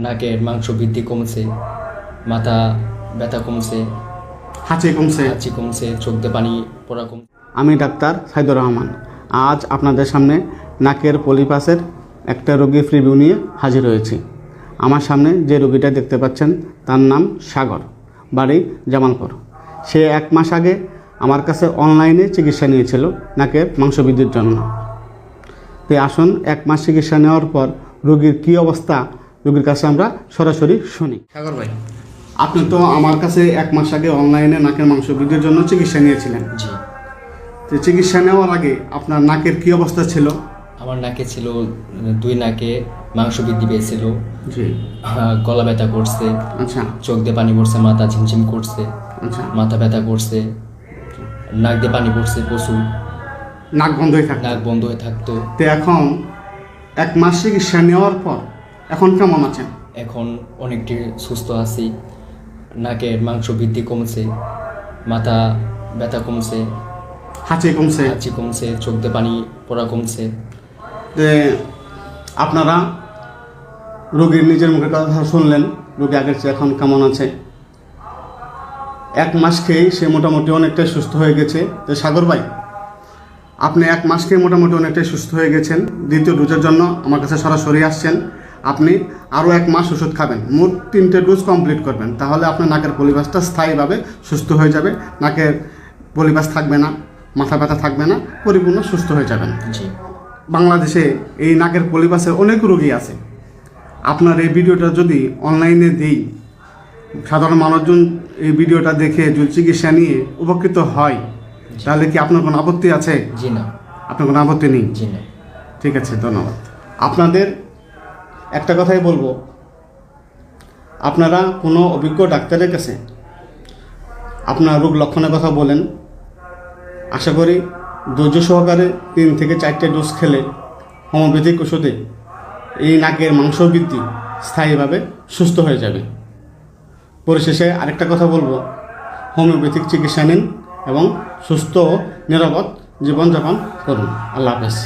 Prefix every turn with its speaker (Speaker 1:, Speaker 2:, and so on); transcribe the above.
Speaker 1: নাকের মাংস বৃদ্ধি কমছে, মাথা ব্যথা কমছে,
Speaker 2: হাঁচি
Speaker 1: কমছে, চোখ দিয়ে পানি পড়া কমছে।
Speaker 2: আমি ডাক্তার সাইদুর রহমান আজ আপনাদের সামনে নাকের পলিপাসের একটা রোগীর রিভিউ নিয়ে হাজির হয়েছি। আমার সামনে যে রোগীটা দেখতে পাচ্ছেন তার নাম সাগর, বাড়ি জামালপুর। সে 1 মাস আগে আমার কাছে অনলাইনে চিকিৎসা নিয়েছিল নাকের মাংসবৃদ্ধির জন্য। তো আসুন 1 মাস চিকিৎসা নেওয়ার পর রোগীর কী অবস্থা রোগীর কাছে আমরা সরাসরি শুনি। সাগর ভাই, আপনি তো আমার কাছে 1 মাস আগে অনলাইনে নাকের মাংসবৃদ্ধির জন্য চিকিৎসা নিয়েছিলেন।
Speaker 1: জি।
Speaker 2: তো চিকিৎসা নেওয়ার আগে আপনার নাকের কী অবস্থা ছিল?
Speaker 1: আমার নাকে ছিল 2 নাকে মাংস বৃদ্ধি পেয়েছিল।
Speaker 2: জি।
Speaker 1: গলা ব্যথা করছে,
Speaker 2: আচ্ছা
Speaker 1: চোখ দিয়ে পানি পড়ছে, মাথা ঝিমঝিম করছে,
Speaker 2: আচ্ছা।
Speaker 1: মাথা ব্যথা করছে, নাক দিয়ে পানি পড়ছে প্রচুর,
Speaker 2: নাক বন্ধ হয়ে থাকে।
Speaker 1: নাক বন্ধ হয়ে থাকতো।
Speaker 2: তো এখন 1 মাস চিকিৎসা নেওয়ার পর এখন কেমন আছেন?
Speaker 1: এখন অনেকটি সুস্থ আছি। নাকের মাংস বৃদ্ধি কমছে, মাথা ব্যথা কমছে,
Speaker 2: হাঁচি
Speaker 1: কমছে, চোখ দিয়ে পানি পড়া কমছে।
Speaker 2: যে আপনারা রোগীর নিজের মুখের কথা শুনলেন, রোগী আগের চেয়ে এখন কেমন আছে। 1 মাস খেয়েই সে মোটামুটি অনেকটাই সুস্থ হয়ে গেছে। তো সাগর ভাই, আপনি 1 মাস খেয়ে মোটামুটি অনেকটাই সুস্থ হয়ে গেছেন। দ্বিতীয় ডোজের জন্য আমার কাছে সরাসরি আসছেন। আপনি আরও 1 মাস ওষুধ খাবেন, মোট 3টে ডোজ কমপ্লিট করবেন, তাহলে আপনার নাকের পলিপাসটা স্থায়ীভাবে সুস্থ হয়ে যাবে। নাকের পলিপাস থাকবে না, মাথা ব্যথা থাকবে না, পরিপূর্ণ সুস্থ হয়ে যাবেন।
Speaker 1: জি।
Speaker 2: বাংলাদেশে এই নাকের পলিপাসের অনেক রোগী আছে। আপনার এই ভিডিওটা যদি অনলাইনে দিই, সাধারণ মানুষজন এই ভিডিওটা দেখে যদি চিকিৎসা নিয়ে উপকৃত হয়, তাহলে কি আপনার কোনো আপত্তি আছে?
Speaker 1: জি না।
Speaker 2: আপনার কোনো আপত্তি নেই?
Speaker 1: জি না।
Speaker 2: ঠিক আছে, ধন্যবাদ। আপনাদের একটা কথাই বলবো, আপনারা কোনো অভিজ্ঞ ডাক্তারের কাছে আপনার রোগ লক্ষণের কথা বলেন। আশা করি ধৈর্য সহকারে 3 থেকে 4টে ডোজ খেলে হোমিওপ্যাথিক ওষুধে এই নাকের মাংস বৃদ্ধি স্থায়ীভাবে সুস্থ হয়ে যাবে। পরিশেষে আরেকটা কথা বলবো, হোমিওপ্যাথিক চিকিৎসা নিন এবং সুস্থ ও নিরাপদ জীবনযাপন করুন। আল্লাহ হাফেজ।